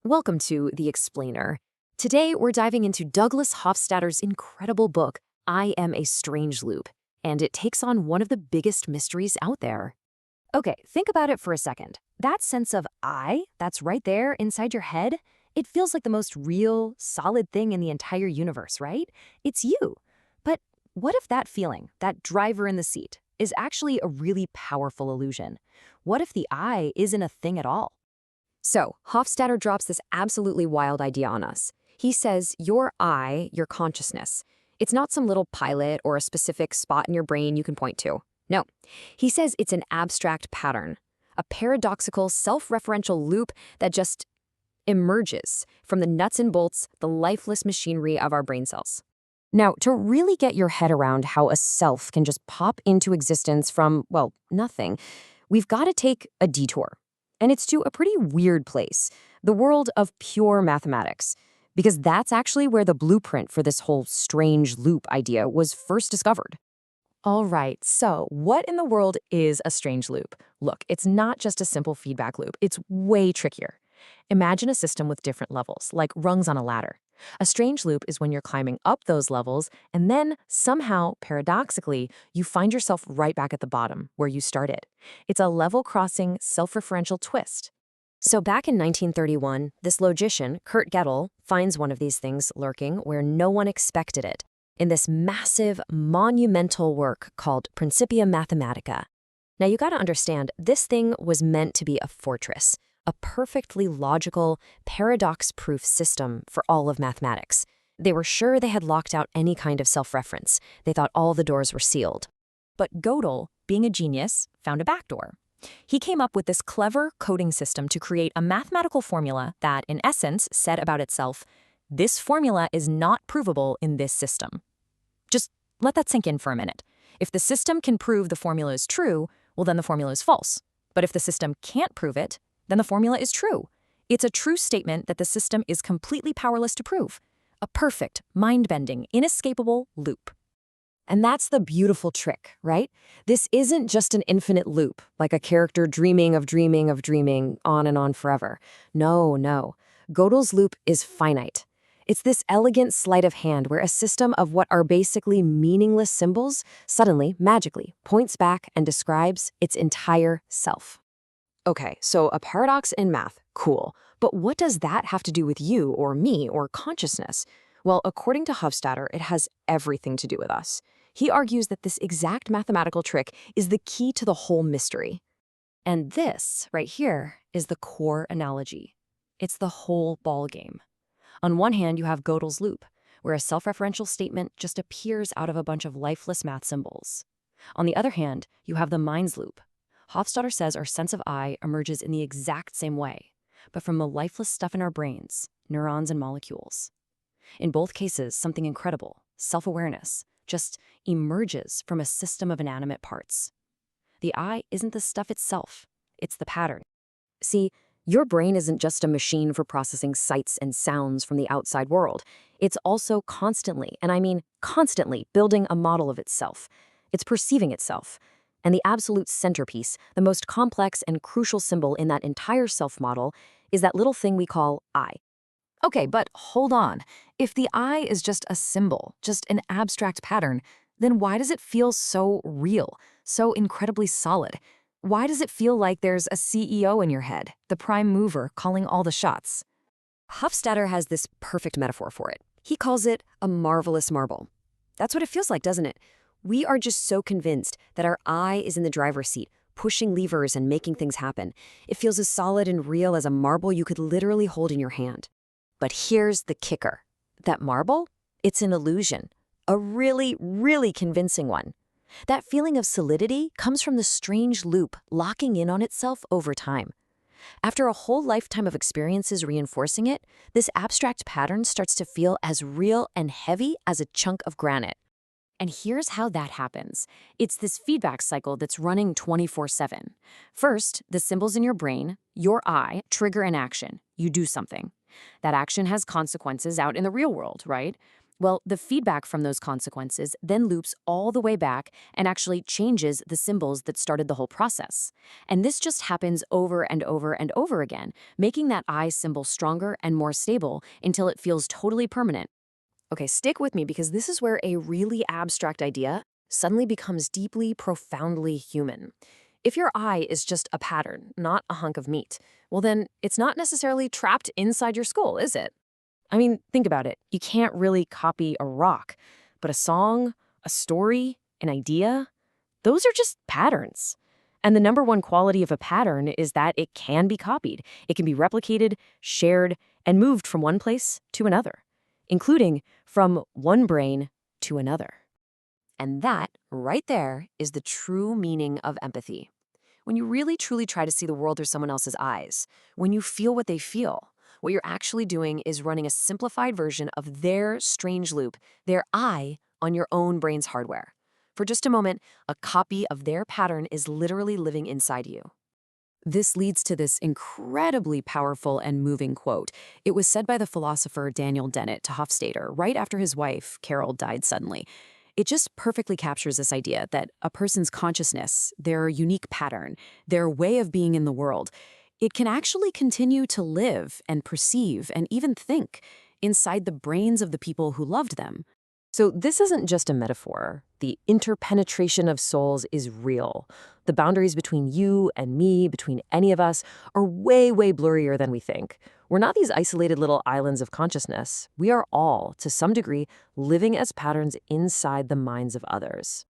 Welcome to The Explainer. Today, we're diving into Douglas Hofstadter's incredible book, I Am a Strange Loop, and it takes on one of the biggest mysteries out there. Okay, think about it for a second. That sense of I that's right there inside your head, it feels like the most real, solid thing in the entire universe, right? It's you. But what if that feeling, that driver in the seat, is actually a really powerful illusion? What if the I isn't a thing at all? So, Hofstadter drops this absolutely wild idea on us. He says your I, your consciousness, it's not some little pilot or a specific spot in your brain you can point to. No. He says it's an abstract pattern, a paradoxical, self-referential loop that just emerges from the nuts and bolts, the lifeless machinery of our brain cells. Now, to really get your head around how a self can just pop into existence from, well, nothing, we've got to take a detour. And it's to a pretty weird place, the world of pure mathematics, because that's actually where the blueprint for this whole strange loop idea was first discovered. All right, so what in the world is a strange loop? Look, it's not just a simple feedback loop. It's way trickier. Imagine a system with different levels, like rungs on a ladder. A strange loop is when you're climbing up those levels, and then somehow, paradoxically, you find yourself right back at the bottom, where you started. It's a level-crossing, self-referential twist. So back in 1931, this logician, Kurt Gödel, finds one of these things lurking where no one expected it, in this massive, monumental work called Principia Mathematica. Now you gotta understand, this thing was meant to be a fortress, a perfectly logical, paradox-proof system for all of mathematics. They were sure they had locked out any kind of self-reference. They thought all the doors were sealed. But Gödel, being a genius, found a backdoor. He came up with this clever coding system to create a mathematical formula that, in essence, said about itself, this formula is not provable in this system. Just let that sink in for a minute. If the system can prove the formula is true, well, then the formula is false. But if the system can't prove it, then the formula is true. It's a true statement that the system is completely powerless to prove. A perfect, mind-bending, inescapable loop. And that's the beautiful trick, right? This isn't just an infinite loop, like a character dreaming of dreaming of dreaming, on and on forever. No. Gödel's loop is finite. It's this elegant sleight of hand where a system of what are basically meaningless symbols suddenly, magically, points back and describes its entire self. Okay, so a paradox in math, cool. But what does that have to do with you or me or consciousness? Well, according to Hofstadter, it has everything to do with us. He argues that this exact mathematical trick is the key to the whole mystery. And this, right here, is the core analogy. It's the whole ballgame. On one hand, you have Gödel's loop, where a self-referential statement just appears out of a bunch of lifeless math symbols. On the other hand, you have the mind's loop. Hofstadter says our sense of I emerges in the exact same way, but from the lifeless stuff in our brains, neurons and molecules. In both cases, something incredible, self-awareness, just emerges from a system of inanimate parts. The I isn't the stuff itself, it's the pattern. See, your brain isn't just a machine for processing sights and sounds from the outside world. It's also constantly, and I mean constantly, building a model of itself. It's perceiving itself. And the absolute centerpiece, the most complex and crucial symbol in that entire self-model, is that little thing we call I. Okay, but hold on. If the I is just a symbol, just an abstract pattern, then why does it feel so real, so incredibly solid? Why does it feel like there's a CEO in your head, the prime mover calling all the shots? Hofstadter has this perfect metaphor for it. He calls it a marvelous marble. That's what it feels like, doesn't it? We are just so convinced that our I is in the driver's seat, pushing levers and making things happen. It feels as solid and real as a marble you could literally hold in your hand. But here's the kicker. That marble? It's an illusion. A really, really convincing one. That feeling of solidity comes from the strange loop locking in on itself over time. After a whole lifetime of experiences reinforcing it, this abstract pattern starts to feel as real and heavy as a chunk of granite. And here's how that happens. It's this feedback cycle that's running 24/7. First, the symbols in your brain, your I, trigger an action. You do something. That action has consequences out in the real world, right? Well, the feedback from those consequences then loops all the way back and actually changes the symbols that started the whole process. And this just happens over and over and over again, making that I symbol stronger and more stable until it feels totally permanent. Okay, stick with me because this is where a really abstract idea suddenly becomes deeply, profoundly human. If your I is just a pattern, not a hunk of meat, well then it's not necessarily trapped inside your skull, is it? I mean, think about it. You can't really copy a rock, but a song, a story, an idea, those are just patterns. And the number one quality of a pattern is that it can be copied. It can be replicated, shared, and moved from one place to another, including from one brain to another. And that, right there, is the true meaning of empathy. When you really truly try to see the world through someone else's eyes, when you feel what they feel, what you're actually doing is running a simplified version of their strange loop, their I, on your own brain's hardware. For just a moment, a copy of their pattern is literally living inside you. This leads to this incredibly powerful and moving quote. It was said by the philosopher Daniel Dennett to Hofstadter right after his wife, Carol, died suddenly. It just perfectly captures this idea that a person's consciousness, their unique pattern, their way of being in the world, it can actually continue to live and perceive and even think inside the brains of the people who loved them. So this isn't just a metaphor. The interpenetration of souls is real. The boundaries between you and me, between any of us, are way, way blurrier than we think. We're not these isolated little islands of consciousness. We are all, to some degree, living as patterns inside the minds of others.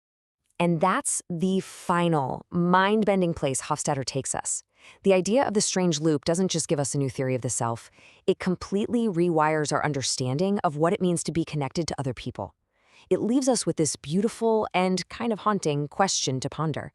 And that's the final, mind-bending place Hofstadter takes us. The idea of the strange loop doesn't just give us a new theory of the self. It completely rewires our understanding of what it means to be connected to other people. It leaves us with this beautiful and kind of haunting question to ponder.